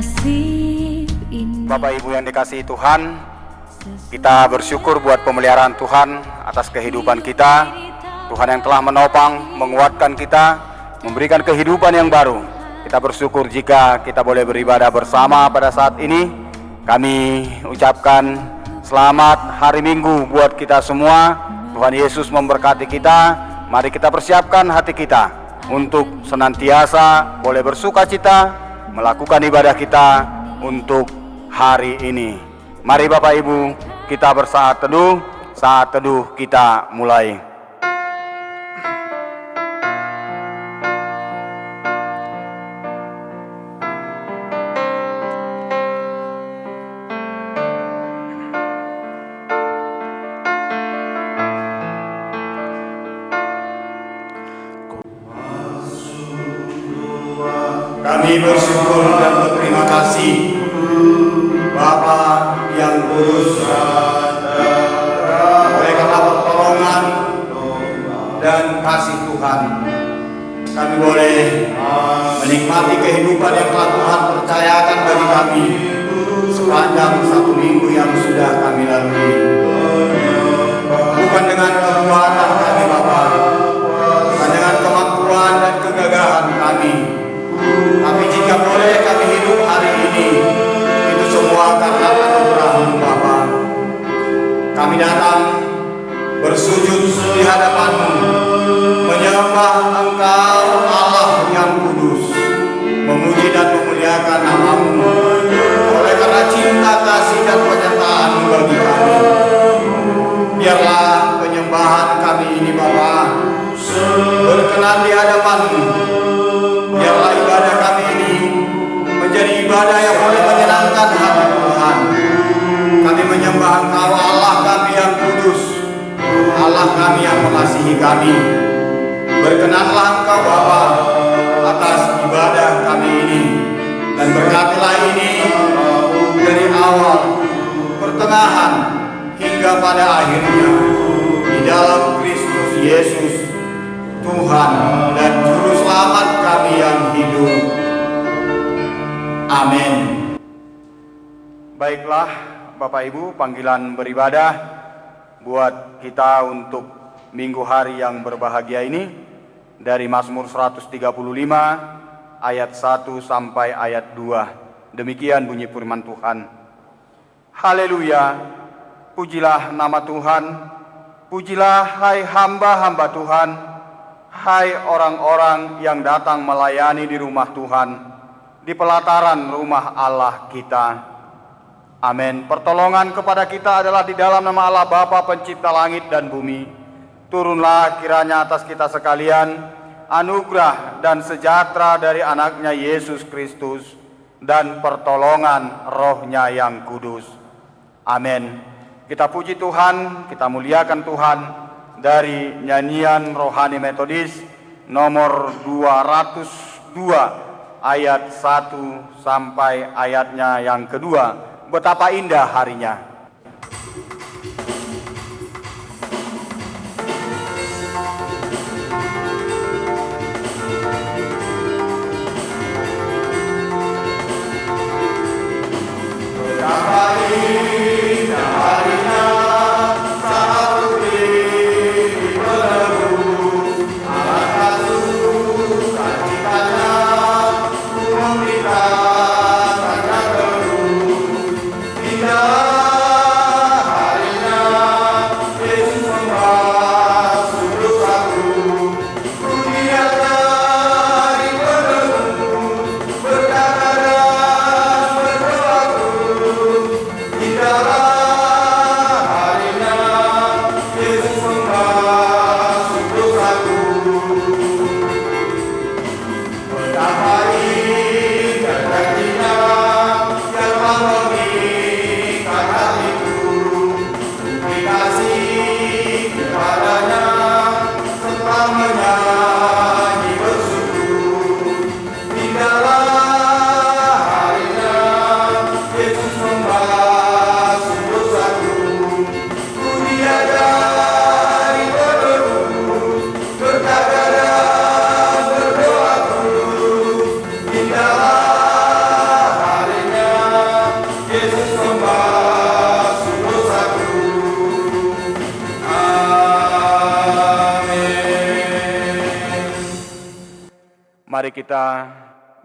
nasib ini. Bapak Ibu yang dikasihi Tuhan, kita bersyukur buat pemeliharaan Tuhan atas kehidupan kita. Tuhan yang telah menopang, menguatkan kita, memberikan kehidupan yang baru. Kita bersyukur jika kita boleh beribadah bersama pada saat ini. Kami ucapkan selamat hari Minggu buat kita semua. Tuhan Yesus memberkati kita. Mari kita persiapkan hati kita untuk senantiasa boleh bersuka cita melakukan ibadah kita untuk hari ini. Mari Bapak Ibu, kita bersaat teduh. Saat teduh kita mulai. Kami bersyukur dan berterima kasih Bapa yang kudus, oleh karena pertolongan dan kasih Tuhan kami boleh menikmati kehidupan yang telah Tuhan percayakan bagi kami sepanjang satu minggu yang sudah kami lalui. Bukan dengan kekuatan kami Bapa, bukan dengan kemampuan dan kegagahan kami, tapi jika boleh kami hidup hari ini, itu semua karena anugerah-Mu Bapa. Kami datang bersujud di hadapan-Mu, menyembah Engkau Allah yang kudus, memuji dan memuliakan nama-Mu, oleh karena cinta, kasih dan penyertaan-Mu bagi kami. Biarlah penyembahan kami ini Bapa berkenan di hadapan-Mu. Biarlah ibadah kami ini menjadi ibadah yang boleh menyenangkan hati Tuhan. Kami menyembah Engkau Allah kami yang kudus, Allah kami yang mengasihi kami. Berkenanlah Engkau Bapa atas ibadah kami ini, dan berkatilah ini dari awal, pertengahan, hingga pada akhirnya, di dalam Kristus Yesus Tuhan dan Juru Selamat kami yang hidup. Amin. Baiklah Bapak Ibu, panggilan beribadah buat kita untuk minggu hari yang berbahagia ini dari Mazmur 135 ayat 1 sampai ayat 2. Demikian bunyi firman Tuhan. Haleluya, pujilah nama Tuhan, pujilah hai hamba-hamba Tuhan, hai orang-orang yang datang melayani di rumah Tuhan, di pelataran rumah Allah kita. Amin. Pertolongan kepada kita adalah di dalam nama Allah Bapa pencipta langit dan bumi. Turunlah kiranya atas kita sekalian anugerah dan sejahtera dari anaknya Yesus Kristus dan pertolongan rohnya yang kudus. Amin. Kita puji Tuhan, kita muliakan Tuhan dari nyanyian rohani metodis nomor 202 ayat 1 sampai ayatnya yang kedua. Betapa indah harinya. Betapa indah harinya saat putri berlabuh, alangkah sukacitanya memberitakan terus indah Mari kita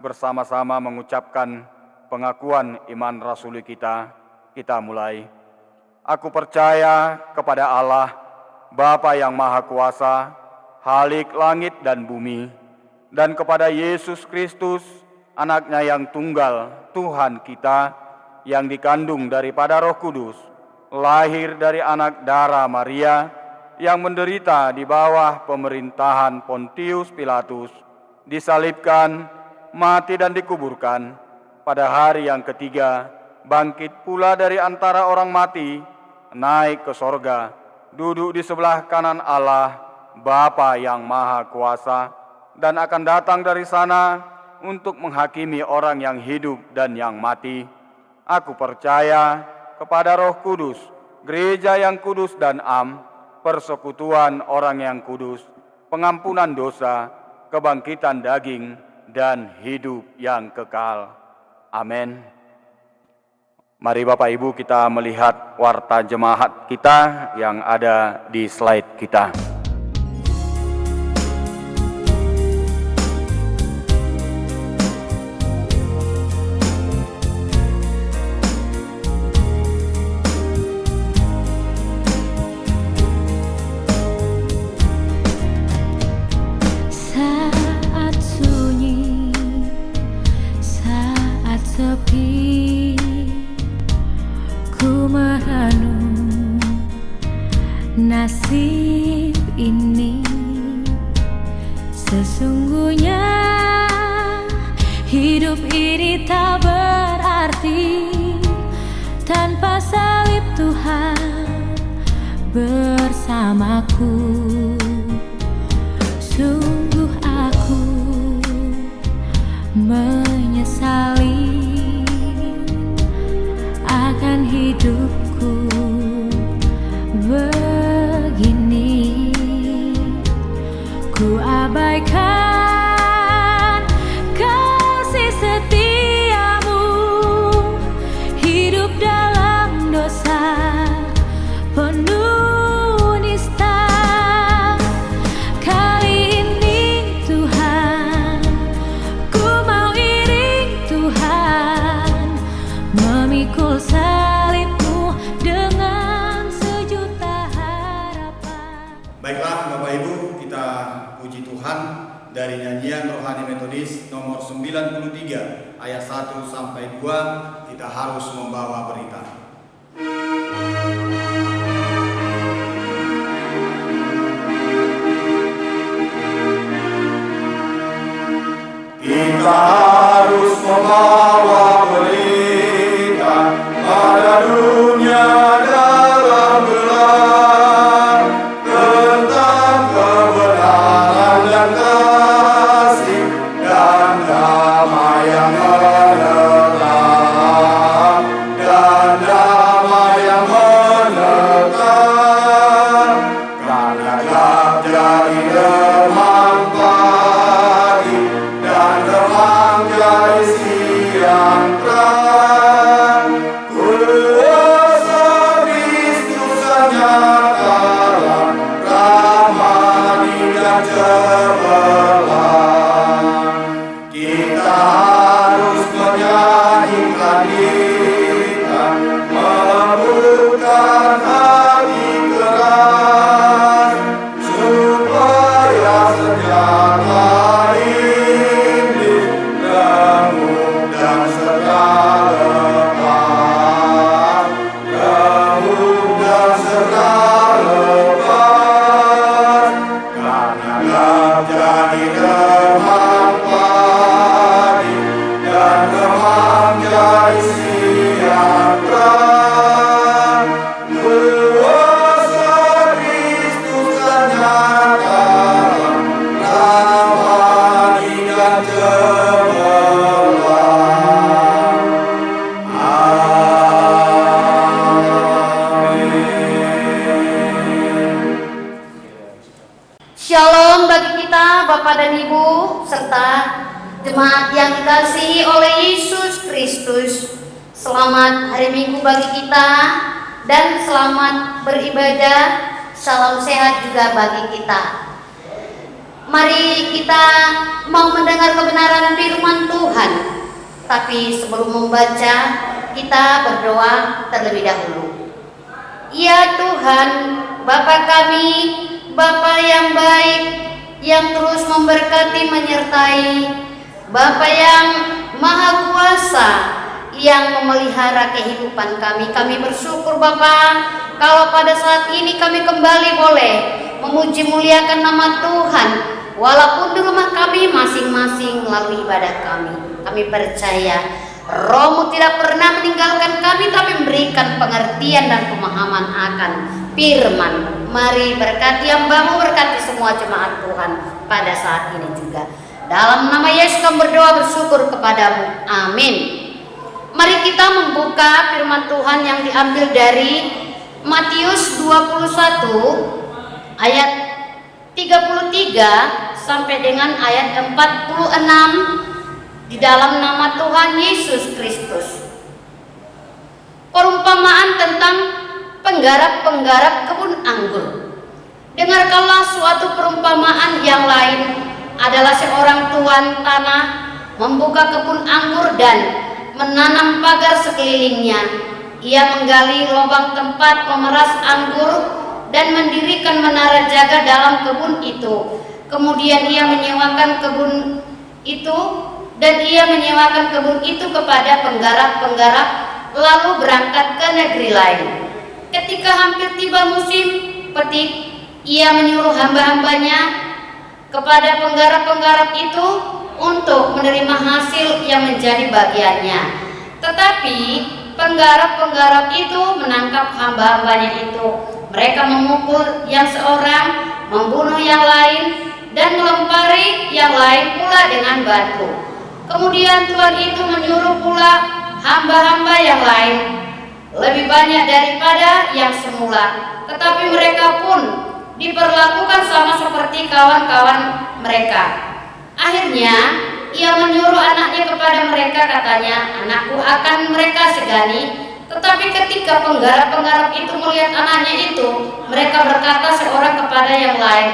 bersama-sama mengucapkan pengakuan iman rasuli kita. Kita mulai. Aku percaya kepada Allah, Bapa yang Maha Kuasa, Khalik langit dan bumi, dan kepada Yesus Kristus, Anaknya yang tunggal, Tuhan kita, yang dikandung daripada Roh Kudus, lahir dari anak darah Maria, yang menderita di bawah pemerintahan Pontius Pilatus, disalibkan, mati dan dikuburkan, pada hari yang ketiga, bangkit pula dari antara orang mati, naik ke sorga, duduk di sebelah kanan Allah, Bapa yang Maha Kuasa, dan akan datang dari sana untuk menghakimi orang yang hidup dan yang mati. Aku percaya kepada Roh Kudus, gereja yang kudus dan am, persekutuan orang yang kudus, pengampunan dosa, kebangkitan daging, dan hidup yang kekal. Amin. Mari Bapak Ibu kita melihat warta jemaat kita yang ada di slide kita. Nasib ini sesungguhnya hidup ini tak berarti tanpa salib Tuhan bersamaku. Sungguh aku menyesali akan hidupku begini. Ku abaikan kasih setiamu, hidup dalam dosa penuh nista. Kali ini Tuhan, ku mau iring Tuhan, memikul salibmu dengan sejuta harapan. Baiklah Bapak Ibu, kita puji Tuhan dari nyanyian Rohani Metodis nomor 93 ayat 1 sampai 2, kita harus membawa berita. Kita harus membawa berita pada dunia dalam gelap tentang kebenaran dan kasih dan damai yang menetap, dan damai yang menetap, karena gelap jadi remang pagi dan remang jadi siang terang. Kuasa Kristus nyatalah, ramani dan cemerlang. Kita harus menyanyikan kita, melembutkan hati keras, supaya senjata iblis remuk dan segera lepas, remuk dan segera lepas, karena gelap jadi remang pagi dan remang jadi siang terang. Kuasa Kristus nyatalah, ramani dan cemerlang. Amin. Shalom bagi kita Bapak dan Ibu serta jemaat yang dikasihi oleh Yesus Kristus. Selamat hari Minggu bagi kita dan selamat beribadah. Salam sehat juga bagi kita. Mari kita mau mendengar kebenaran firman Tuhan. Tapi sebelum membaca, kita berdoa terlebih dahulu. Ya Tuhan, Bapa kami, Bapa yang baik, yang terus memberkati menyertai, Bapa yang Maha Kuasa, yang memelihara kehidupan kami. Kami bersyukur Bapa, kalau pada saat ini kami kembali boleh memuji muliakan nama Tuhan, walaupun di rumah kami masing-masing melalui ibadah kami. Kami percaya Roh-Mu tidak pernah meninggalkan kami, tapi memberikan pengertian dan pemahaman akan firman. Mari berkati hamba-Mu, berkati semua jemaat Tuhan pada saat ini juga. Dalam nama Yesus kami berdoa bersyukur kepadamu. Amin. Mari kita membuka firman Tuhan yang diambil dari Matius 21 ayat 33 sampai dengan ayat 46 di dalam nama Tuhan Yesus Kristus. Perumpamaan tentang penggarap-penggarap kebun anggur. Dengarkanlah suatu perumpamaan yang lain adalah seorang tuan tanah membuka kebun anggur dan menanam pagar sekelilingnya. Ia menggali lubang tempat memeras anggur dan mendirikan menara jaga dalam kebun itu. Kemudian ia menyewakan kebun itu kepada penggarap-penggarap, lalu berangkat ke negeri lain. Ketika hampir tiba musim petik, ia menyuruh hamba-hambanya kepada penggarap-penggarap itu untuk menerima hasil yang menjadi bagiannya. Tetapi penggarap-penggarap itu menangkap hamba-hambanya itu. Mereka memukul yang seorang, membunuh yang lain, dan melempari yang lain pula dengan batu. Kemudian Tuhan itu menyuruh pula hamba-hamba yang lain, lebih banyak daripada yang semula. Tetapi mereka pun diperlakukan sama seperti kawan-kawan mereka. Akhirnya ia menyuruh anaknya kepada mereka, katanya, "Anakku akan mereka segani." Tetapi ketika penggarap-penggarap itu melihat anaknya itu, mereka berkata seorang kepada yang lain,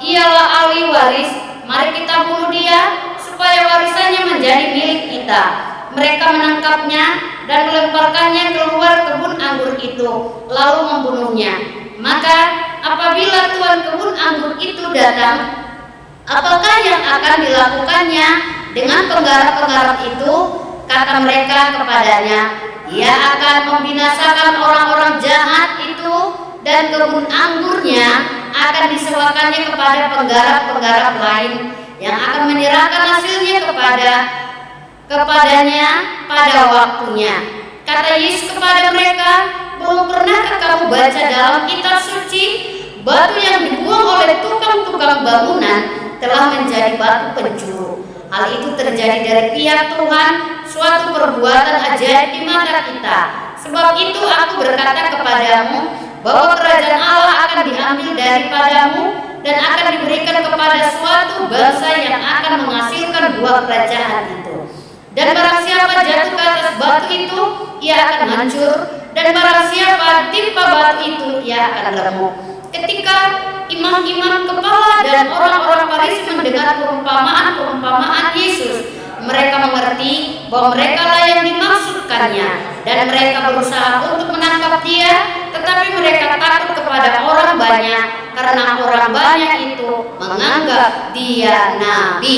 "Ialah ahli waris, mari kita bunuh dia, supaya warisannya menjadi milik kita." Mereka menangkapnya dan melemparkannya keluar kebun anggur itu, lalu membunuhnya. Maka apabila tuan kebun anggur itu datang, apakah yang akan dilakukannya dengan penggarap-penggarap itu? Kata mereka kepadanya, "Ia akan membinasakan orang-orang jahat itu, dan kebun anggurnya akan disewakannya kepada penggarap-penggarap lain yang akan menyerahkan hasilnya kepadanya pada waktunya." Kata Yesus kepada mereka, "Belum pernahkah kamu baca dalam kitab suci, batu yang dibuang oleh tukang-tukang bangunan telah menjadi batu penjuru? Hal itu terjadi dari pihak Tuhan, suatu perbuatan ajaib di mata kita. Sebab itu aku berkata kepadamu, bahwa kerajaan Allah akan diambil daripadamu dan akan diberikan kepada suatu bangsa yang akan menghasilkan buah kerajaan itu. Dan barang siapa jatuh ke atas batu itu, ia akan hancur, dan barang siapa timpa batu itu, ia akan remuk." Ketika imam-imam kepala dan orang-orang Farisi mendengar perumpamaan Yesus, mereka mengerti bahwa mereka lah yang dimaksudkannya, dan mereka berusaha untuk menangkap dia, tetapi mereka takut kepada orang banyak, karena orang banyak itu menganggap dia nabi.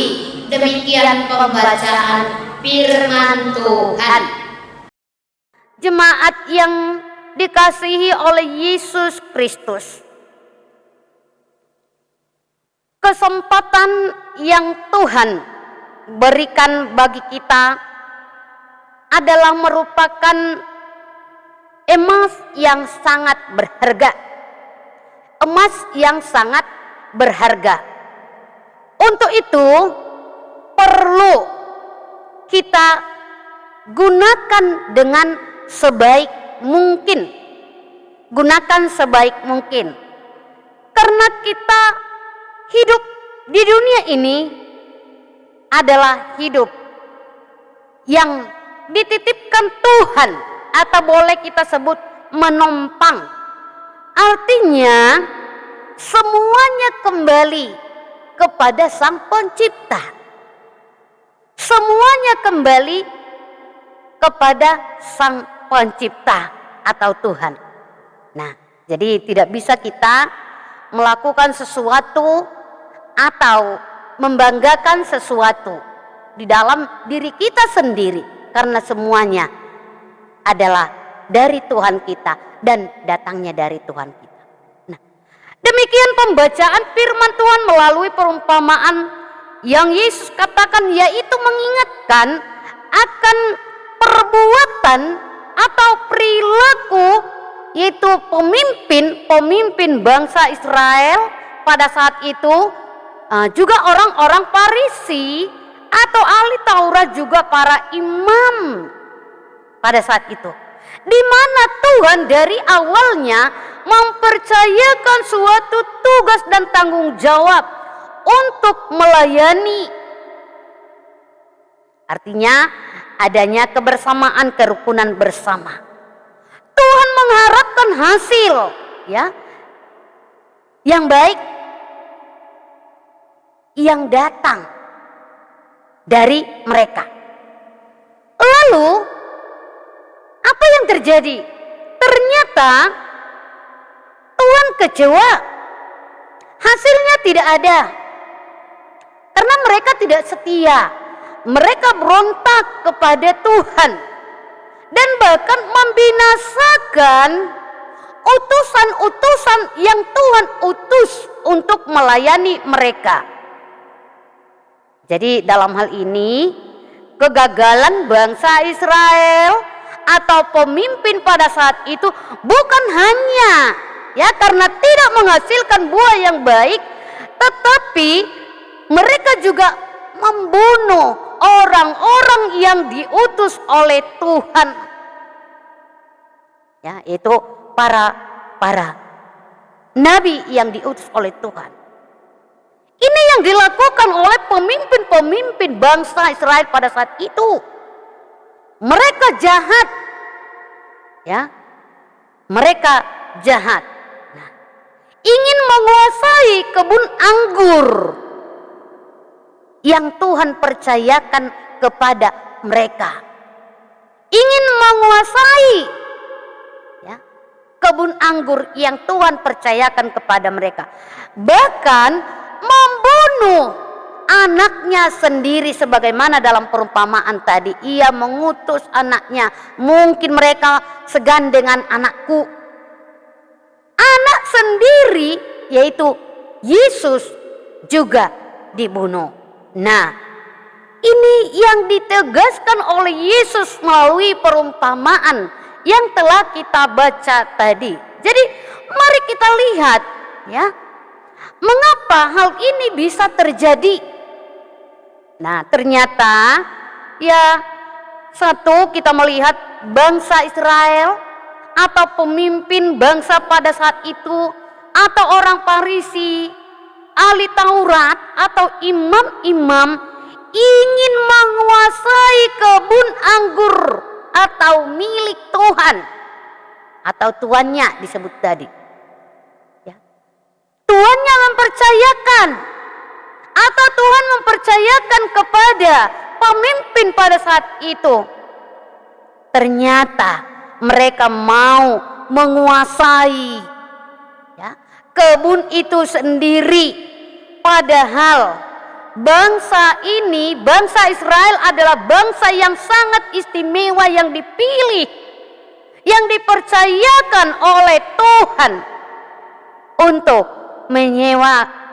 Demikian pembacaan firman Tuhan. Jemaat yang dikasihi oleh Yesus Kristus, kesempatan yang Tuhan berikan bagi kita adalah merupakan emas yang sangat berharga. Emas yang sangat berharga. Untuk itu perlu kita gunakan dengan sebaik mungkin. Gunakan sebaik mungkin. Karena kita hidup di dunia ini adalah hidup yang dititipkan Tuhan, atau boleh kita sebut menumpang. Artinya semuanya kembali kepada Sang Pencipta. Semuanya kembali kepada Sang Pencipta atau Tuhan. Nah, jadi tidak bisa kita melakukan sesuatu atau membanggakan sesuatu di dalam diri kita sendiri, karena semuanya adalah dari Tuhan kita dan datangnya dari Tuhan kita. Nah, demikian pembacaan firman Tuhan melalui perumpamaan yang Yesus katakan, yaitu mengingatkan akan perbuatan atau perilaku, yaitu pemimpin bangsa Israel pada saat itu, juga orang-orang Farisi atau ahli Taurat, juga para imam pada saat itu, di mana Tuhan dari awalnya mempercayakan suatu tugas dan tanggung jawab untuk melayani. Artinya adanya kebersamaan, kerukunan bersama. Tuhan mengharapkan hasil, ya, yang baik yang datang dari mereka. Lalu apa yang terjadi? Ternyata Tuhan kecewa. Hasilnya tidak ada. Karena mereka tidak setia. Mereka berontak kepada Tuhan. Dan bahkan membinasakan utusan-utusan yang Tuhan utus untuk melayani mereka. Jadi dalam hal ini, kegagalan bangsa Israel atau pemimpin pada saat itu bukan hanya ya karena tidak menghasilkan buah yang baik, tetapi mereka juga membunuh orang-orang yang diutus oleh Tuhan. Ya, itu para nabi yang diutus oleh Tuhan. Ini yang dilakukan oleh pemimpin-pemimpin bangsa Israel pada saat itu. Mereka jahat. Ya. Mereka jahat. Nah, ingin menguasai kebun anggur yang Tuhan percayakan kepada mereka. Ingin menguasai ya, kebun anggur yang Tuhan percayakan kepada mereka. Bahkan membunuh anaknya sendiri, sebagaimana dalam perumpamaan tadi. Ia mengutus anaknya. Mungkin mereka segan dengan anakku. Anak sendiri, yaitu Yesus, juga dibunuh. Nah, ini yang ditegaskan oleh Yesus melalui perumpamaan yang telah kita baca tadi. Jadi mari kita lihat ya, mengapa hal ini bisa terjadi. Nah, ternyata ya, satu, kita melihat bangsa Israel atau pemimpin bangsa pada saat itu, atau orang Farisi, ahli Taurat atau imam-imam, ingin menguasai kebun anggur atau milik Tuhan, atau tuannya disebut tadi. Ya. Tuannya mempercayakan, atau Tuhan mempercayakan kepada pemimpin pada saat itu. Ternyata mereka mau menguasai ya, kebun itu sendiri. Padahal bangsa ini, bangsa Israel adalah bangsa yang sangat istimewa, yang dipilih, yang dipercayakan oleh Tuhan untuk menyewa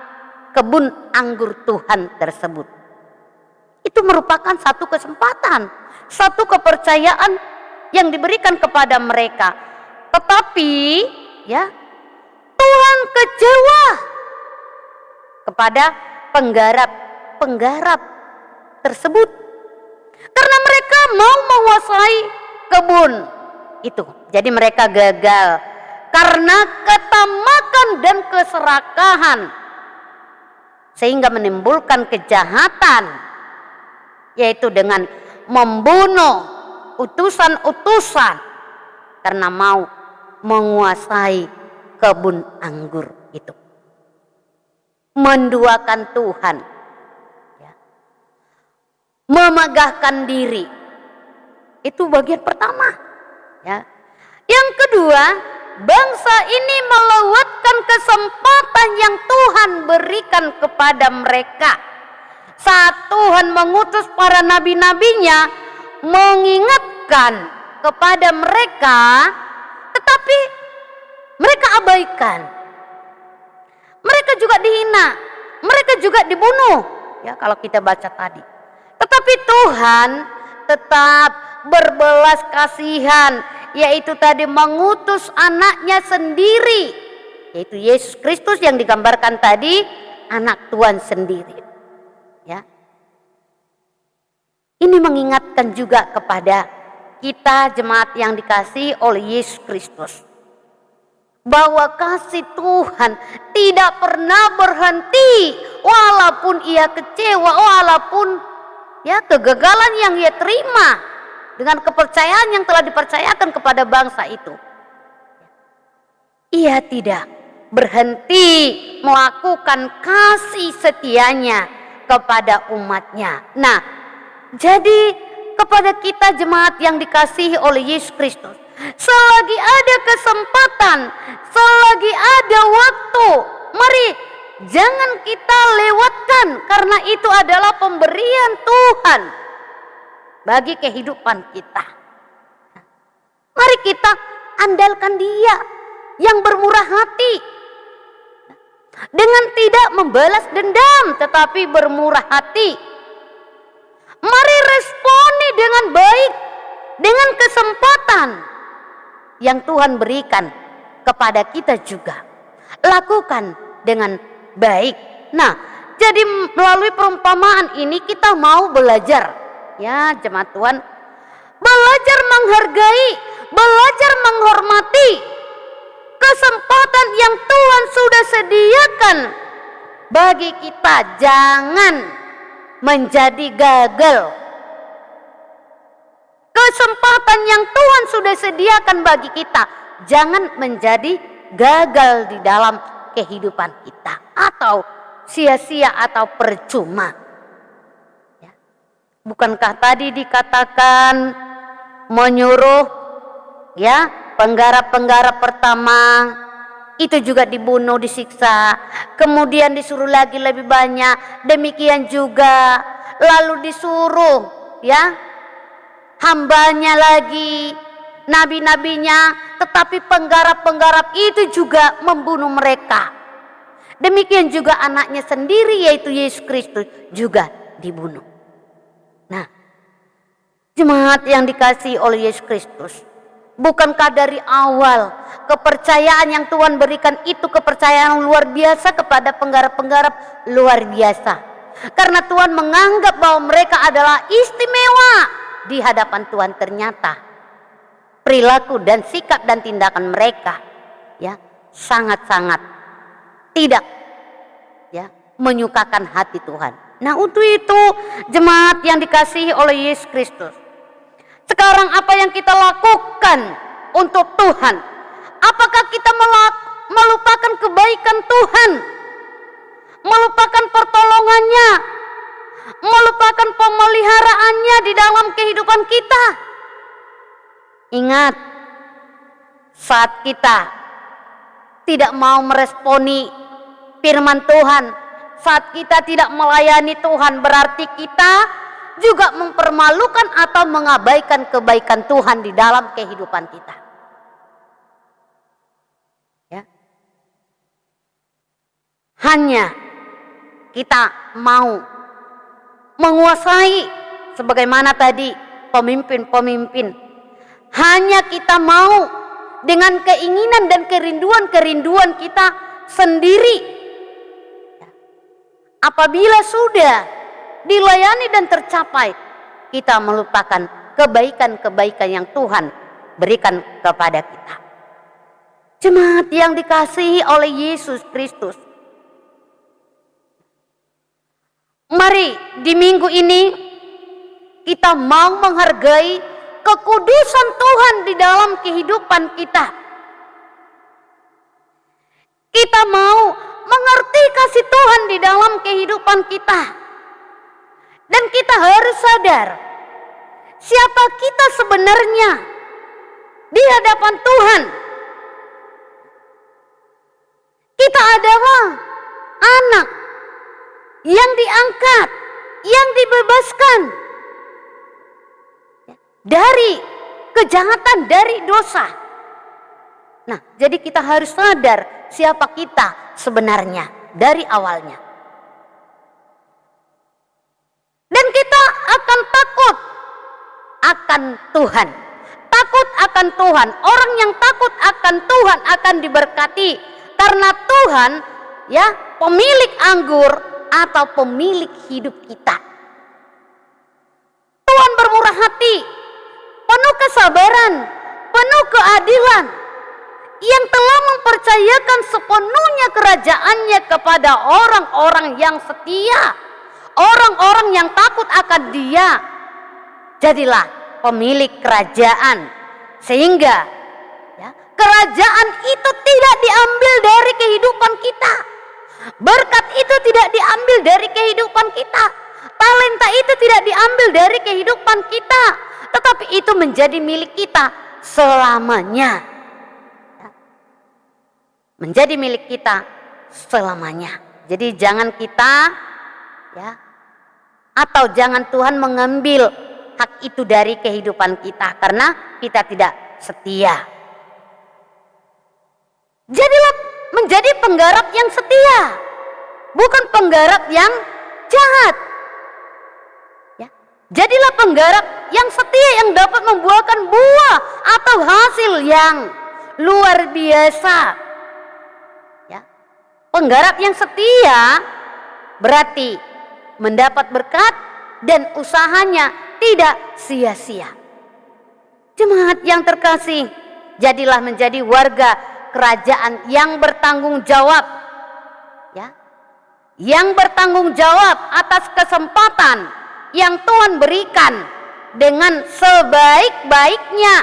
kebun anggur Tuhan tersebut. Itu merupakan satu kesempatan, satu kepercayaan yang diberikan kepada mereka. Tetapi ya, Tuhan kecewa kepada penggarap tersebut, karena mereka mau menguasai kebun itu. Jadi mereka gagal karena ketamakan dan keserakahan, sehingga menimbulkan kejahatan, yaitu dengan membunuh utusan-utusan karena mau menguasai kebun anggur itu. menduakan Tuhan, ya. Memegahkan diri. Itu bagian pertama, ya. Yang kedua, bangsa ini melewatkan kesempatan yang Tuhan berikan kepada mereka. Saat Tuhan mengutus para nabi-nabinya mengingatkan kepada mereka, tetapi mereka abaikan. Mereka juga dihina, mereka juga dibunuh. Ya, kalau kita baca tadi. Tetapi Tuhan tetap berbelas kasihan, yaitu tadi mengutus anaknya sendiri, yaitu Yesus Kristus yang digambarkan tadi, anak Tuhan sendiri. Ya. Ini mengingatkan juga kepada kita jemaat yang dikasihi oleh Yesus Kristus, bahwa kasih Tuhan tidak pernah berhenti walaupun ia kecewa, walaupun ya kegagalan yang ia terima dengan kepercayaan yang telah dipercayakan kepada bangsa itu. Ia tidak berhenti melakukan kasih setianya kepada umatnya. Nah, jadi kepada kita jemaat yang dikasihi oleh Yesus Kristus, selagi ada kesempatan, selagi ada waktu, mari jangan kita lewatkan, karena itu adalah pemberian Tuhan bagi kehidupan kita. Mari kita andalkan Dia yang bermurah hati, dengan tidak membalas dendam tetapi bermurah hati. Mari responi dengan baik, dengan kesempatan yang Tuhan berikan kepada kita juga. Lakukan dengan baik. Nah, jadi melalui perumpamaan ini kita mau belajar, ya jemaat Tuhan, belajar menghargai, belajar menghormati kesempatan yang Tuhan sudah sediakan bagi kita. Jangan menjadi gagal. Kesempatan yang Tuhan sudah sediakan bagi kita, jangan menjadi gagal di dalam kehidupan kita, atau sia-sia atau percuma. Ya. Bukankah tadi dikatakan menyuruh, ya, penggarap-penggarap pertama itu juga dibunuh, disiksa, kemudian disuruh lagi lebih banyak, demikian juga lalu disuruh, ya, hambanya lagi, nabi-nabinya, tetapi penggarap-penggarap itu juga membunuh mereka. Demikian juga anaknya sendiri, yaitu Yesus Kristus, juga dibunuh. Nah, jemaat yang dikasihi oleh Yesus Kristus, bukankah dari awal kepercayaan yang Tuhan berikan itu kepercayaan yang luar biasa kepada penggarap-penggarap, luar biasa. Karena Tuhan menganggap bahwa mereka adalah istimewa di hadapan Tuhan. Ternyata perilaku dan sikap dan tindakan mereka, ya, sangat-sangat tidak, ya, menyukakan hati Tuhan. Nah, untuk itu jemaat yang dikasihi oleh Yesus Kristus, sekarang apa yang kita lakukan untuk Tuhan? Apakah kita melupakan kebaikan Tuhan, melupakan pertolongannya, melupakan pemeliharaannya di dalam kehidupan kita? Ingat, saat kita tidak mau meresponi firman Tuhan, saat kita tidak melayani Tuhan, berarti kita juga mempermalukan atau mengabaikan kebaikan Tuhan di dalam kehidupan kita. Ya. Hanya kita mau menguasai sebagaimana tadi pemimpin-pemimpin. Hanya kita mau dengan keinginan dan kerinduan-kerinduan kita sendiri. Apabila sudah dilayani dan tercapai, kita melupakan kebaikan-kebaikan yang Tuhan berikan kepada kita. Jemaat yang dikasihi oleh Yesus Kristus, mari di minggu ini kita mau menghargai kekudusan Tuhan di dalam kehidupan kita. Kita mau mengerti kasih Tuhan di dalam kehidupan kita. Dan kita harus sadar siapa kita sebenarnya di hadapan Tuhan. Kita adalah anak yang diangkat, yang dibebaskan dari kejahatan, dari dosa. Nah, jadi kita harus sadar siapa kita sebenarnya dari awalnya. Dan kita akan takut akan Tuhan. Takut akan Tuhan. Orang yang takut akan Tuhan akan diberkati. Karena Tuhan ya pemilik anggur atau pemilik hidup kita. Tuhan bermurah hati, penuh kesabaran, penuh keadilan, yang telah mempercayakan sepenuhnya kerajaannya kepada orang-orang yang setia, orang-orang yang takut akan Dia. Jadilah pemilik kerajaan, sehingga ya, kerajaan itu tidak diambil dari kehidupan kita, berkat itu tidak diambil dari kehidupan kita, talenta itu tidak diambil dari kehidupan kita, tetapi itu menjadi milik kita selamanya. Menjadi milik kita selamanya. Jadi jangan kita ya, atau jangan Tuhan mengambil hak itu dari kehidupan kita karena kita tidak setia. Jadilah menjadi penggarap yang setia, bukan penggarap yang jahat. Ya. Jadilah penggarap yang setia yang dapat membuahkan buah atau hasil yang luar biasa. Penggarap yang setia berarti mendapat berkat dan usahanya tidak sia-sia. Jemaat yang terkasih, jadilah menjadi warga kerajaan yang bertanggung jawab, ya, yang bertanggung jawab atas kesempatan yang Tuhan berikan dengan sebaik-baiknya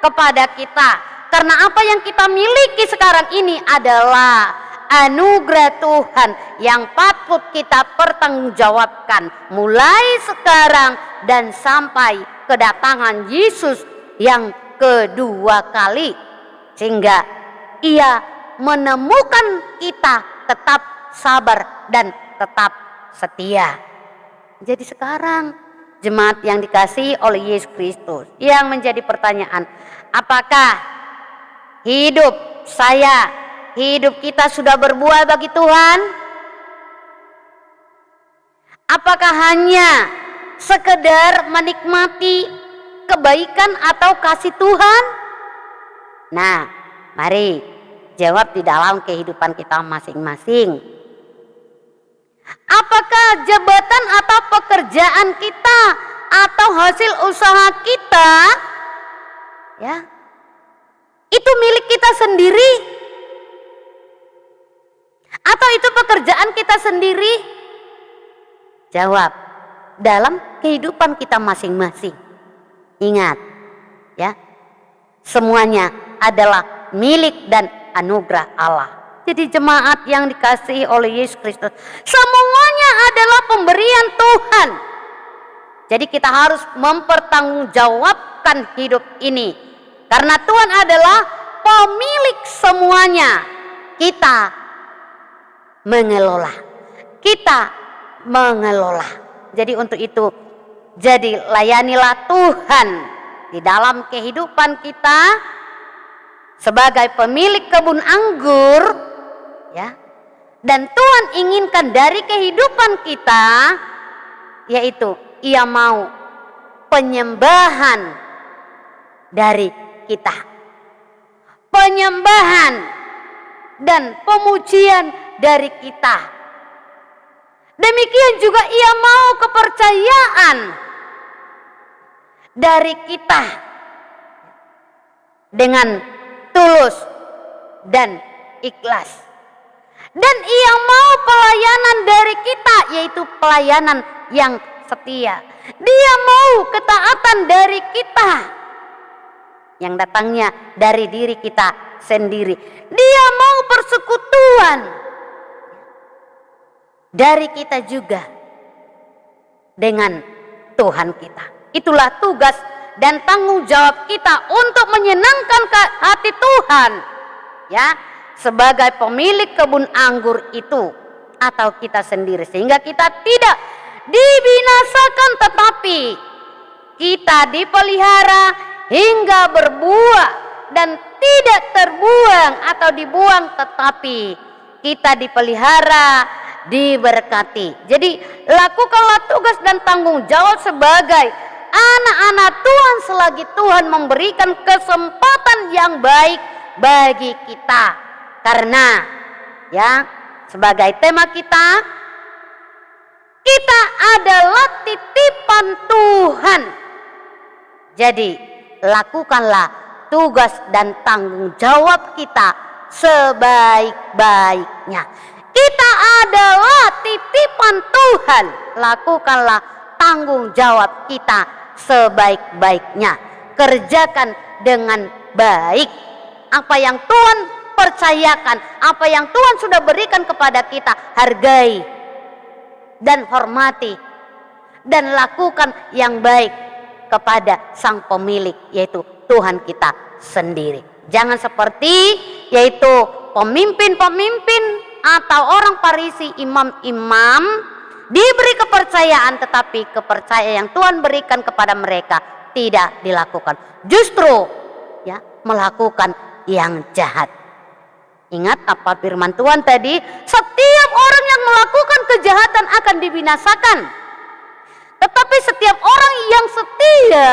kepada kita. Karena apa yang kita miliki sekarang ini adalah anugerah Tuhan yang patut kita pertanggungjawabkan mulai sekarang dan sampai kedatangan Yesus yang kedua kali, sehingga Ia menemukan kita tetap sabar dan tetap setia. Jadi sekarang jemaat yang dikasihi oleh Yesus Kristus, yang menjadi pertanyaan, apakah hidup saya, hidup kita sudah berbuah bagi Tuhan? Apakah hanya sekedar menikmati kebaikan atau kasih Tuhan? Nah, mari jawab di dalam kehidupan kita masing-masing. Apakah jabatan atau pekerjaan kita atau hasil usaha kita ya itu milik kita sendiri? Atau itu pekerjaan kita sendiri? Jawab, dalam kehidupan kita masing-masing. Ingat, ya, semuanya adalah milik dan anugerah Allah. Jadi jemaat yang dikasihi oleh Yesus Kristus, semuanya adalah pemberian Tuhan. Jadi kita harus mempertanggungjawabkan hidup ini. Karena Tuhan adalah pemilik semuanya. Kita mengelola. Jadi untuk itu, jadi layanilah Tuhan di dalam kehidupan kita sebagai pemilik kebun anggur, ya. Dan Tuhan inginkan dari kehidupan kita, yaitu Ia mau penyembahan dari kita, penyembahan dan pemujian dari kita. Demikian juga Ia mau kepercayaan dari kita dengan tulus dan ikhlas. Dan Ia mau pelayanan dari kita, yaitu pelayanan yang setia. Dia mau ketaatan dari kita yang datangnya dari diri kita sendiri. Dia mau persekutuan dari kita juga dengan Tuhan kita. Itulah tugas dan tanggung jawab kita untuk menyenangkan hati Tuhan, ya, sebagai pemilik kebun anggur itu atau kita sendiri, sehingga kita tidak dibinasakan tetapi kita dipelihara hingga berbuah dan tidak terbuang atau dibuang, tetapi kita dipelihara, diberkati. Jadi lakukanlah tugas dan tanggung jawab sebagai anak-anak Tuhan selagi Tuhan memberikan kesempatan yang baik bagi kita. Karena ya, sebagai tema kita adalah titipan Tuhan. Jadi lakukanlah tugas dan tanggung jawab kita sebaik-baiknya. Kita adalah titipan Tuhan. Lakukanlah tanggung jawab kita sebaik-baiknya. Kerjakan dengan baik apa yang Tuhan percayakan, apa yang Tuhan sudah berikan kepada kita. Hargai dan hormati dan lakukan yang baik kepada sang pemilik, yaitu Tuhan kita sendiri. Jangan seperti yaitu pemimpin-pemimpin atau orang Farisi, imam-imam diberi kepercayaan, tetapi kepercayaan yang Tuhan berikan kepada mereka tidak dilakukan, justru ya melakukan yang jahat. Ingat apa firman Tuhan tadi, setiap orang yang melakukan kejahatan akan dibinasakan, tetapi setiap orang yang setia,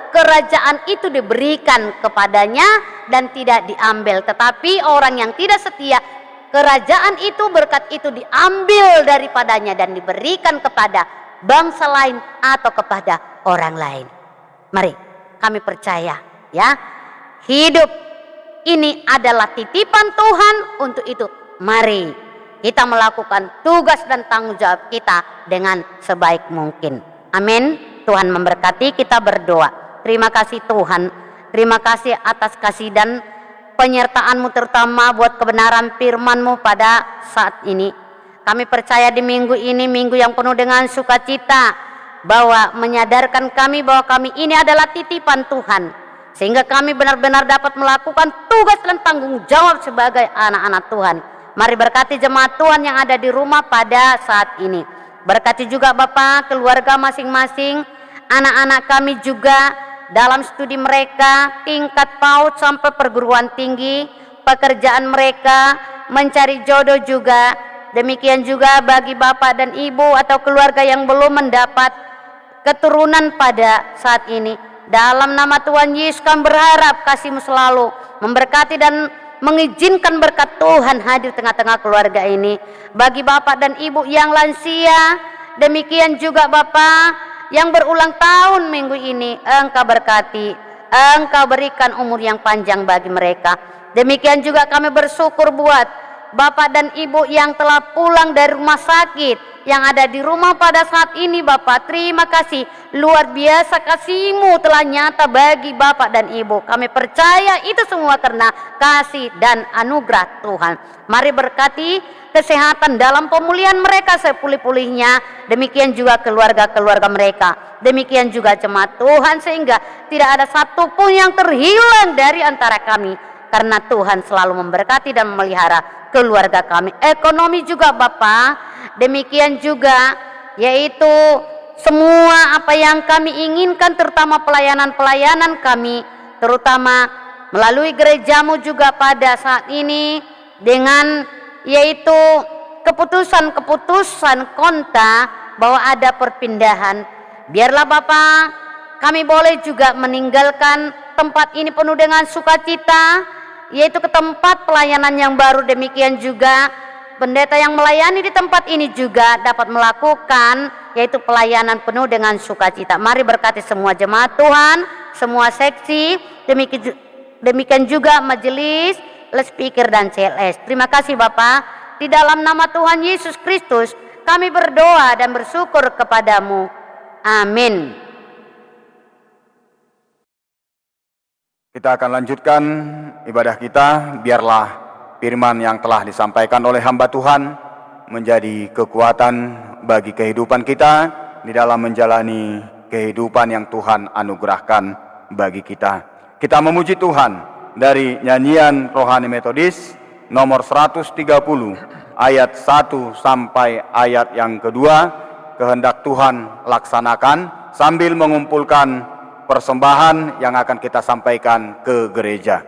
kerajaan itu diberikan kepadanya dan tidak diambil. Tetapi orang yang tidak setia, kerajaan itu, berkat itu diambil daripadanya dan diberikan kepada bangsa lain atau kepada orang lain. Mari kami percaya ya, hidup ini adalah titipan Tuhan. Untuk itu mari kita melakukan tugas dan tanggung jawab kita dengan sebaik mungkin. Amin. Tuhan memberkati. Kita berdoa. Terima kasih Tuhan, terima kasih atas kasih dan penyertaan-Mu, terutama buat kebenaran firman-Mu pada saat ini. Kami percaya di minggu ini, minggu yang penuh dengan sukacita, bahwa menyadarkan kami bahwa kami ini adalah titipan Tuhan, sehingga kami benar-benar dapat melakukan tugas dan tanggung jawab sebagai anak-anak Tuhan. Mari berkati jemaat Tuhan yang ada di rumah pada saat ini. Berkati juga Bapak, keluarga masing-masing, anak-anak kami juga dalam studi mereka, tingkat PAUD sampai perguruan tinggi, pekerjaan mereka, mencari jodoh juga. Demikian juga bagi Bapak dan Ibu atau keluarga yang belum mendapat keturunan pada saat ini. Dalam nama Tuhan Yesus kami berharap kasih-Mu selalu memberkati dan mengizinkan berkat Tuhan hadir tengah-tengah keluarga ini. Bagi Bapak dan Ibu yang lansia, demikian juga Bapak yang berulang tahun minggu ini, Engkau berkati, Engkau berikan umur yang panjang bagi mereka. Demikian juga kami bersyukur buat Bapak dan Ibu yang telah pulang dari rumah sakit, yang ada di rumah pada saat ini. Bapak, terima kasih, luar biasa kasih-Mu telah nyata bagi Bapak dan Ibu. Kami percaya itu semua karena kasih dan anugerah Tuhan. Mari berkati kesehatan dalam pemulihan mereka sepulih-pulihnya. Demikian juga keluarga-keluarga mereka. Demikian juga jemaat Tuhan, sehingga tidak ada satupun yang terhilang dari antara kami. Karena Tuhan selalu memberkati dan memelihara keluarga kami. Ekonomi juga Bapak. Demikian juga yaitu semua apa yang kami inginkan, terutama pelayanan-pelayanan kami, terutama melalui gereja-Mu juga pada saat ini, dengan yaitu keputusan-keputusan konta bahwa ada perpindahan. Biarlah Bapak, kami boleh juga meninggalkan tempat ini penuh dengan sukacita, yaitu ke tempat pelayanan yang baru. Demikian juga pendeta yang melayani di tempat ini juga dapat melakukan yaitu pelayanan penuh dengan sukacita. Mari berkati semua jemaat Tuhan, semua seksi, demikian juga majelis, speaker dan CLS. Terima kasih Bapak. Di dalam nama Tuhan Yesus Kristus kami berdoa dan bersyukur kepadamu. Amin. Kita akan lanjutkan ibadah kita. Biarlah firman yang telah disampaikan oleh hamba Tuhan menjadi kekuatan bagi kehidupan kita di dalam menjalani kehidupan yang Tuhan anugerahkan bagi kita. Kita memuji Tuhan dari nyanyian rohani metodis nomor 130 ayat 1 sampai ayat yang kedua. Kehendak Tuhan laksanakan sambil mengumpulkan persembahan yang akan kita sampaikan ke gereja.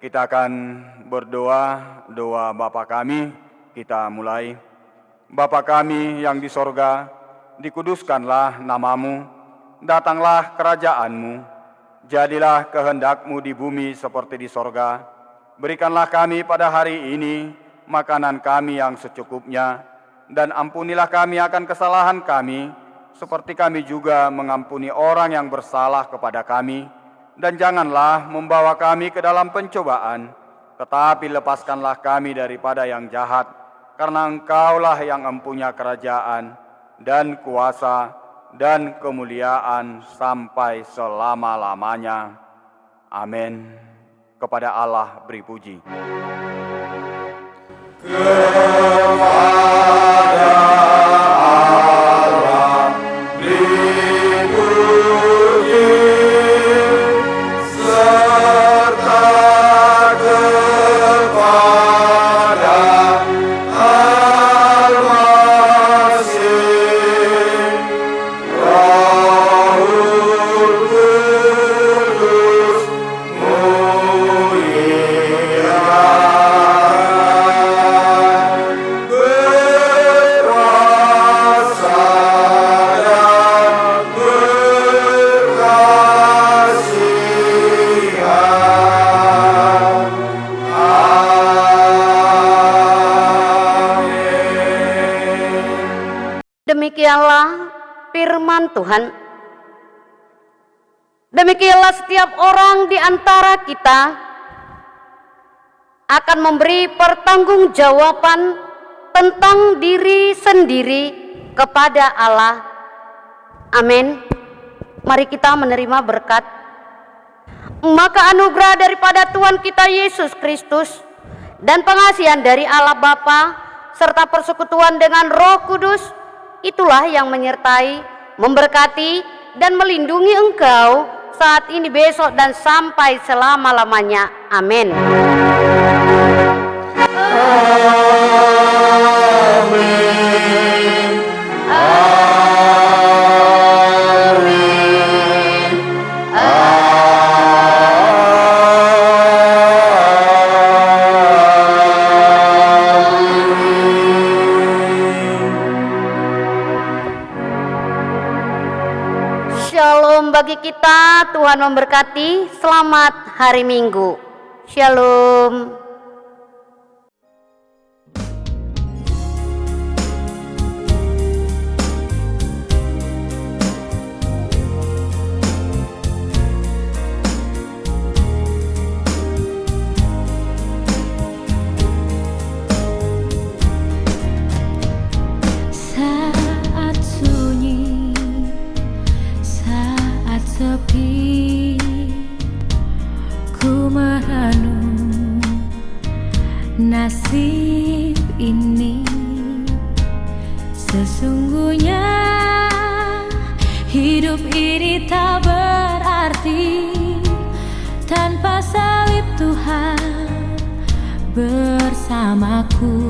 Kita akan berdoa, doa Bapa kami. Kita mulai. Bapa kami yang di sorga, dikuduskanlah namamu, datanglah kerajaanmu, jadilah kehendakmu di bumi seperti di sorga. Berikanlah kami pada hari ini makanan kami yang secukupnya, dan ampunilah kami akan kesalahan kami, seperti kami juga mengampuni orang yang bersalah kepada kami. Dan janganlah membawa kami ke dalam pencobaan, tetapi lepaskanlah kami daripada yang jahat, karena Engkaulah yang empunya kerajaan, dan kuasa, dan kemuliaan sampai selama-lamanya. Amin. Kepada Allah beri puji. Demikianlah firman Tuhan. Demikianlah setiap orang di antara kita akan memberi pertanggungjawaban tentang diri sendiri kepada Allah. Amin. Mari kita menerima berkat. Maka anugerah daripada Tuhan kita Yesus Kristus dan pengasihan dari Allah Bapa serta persekutuan dengan Roh Kudus, itulah yang menyertai, memberkati, dan melindungi engkau saat ini, besok, dan sampai selama-lamanya. Amin. Shalom bagi kita, Tuhan memberkati. Selamat hari Minggu. Shalom. Saat sunyi ini. Sesungguhnya hidup ini tak berarti tanpa salib Tuhan bersamaku.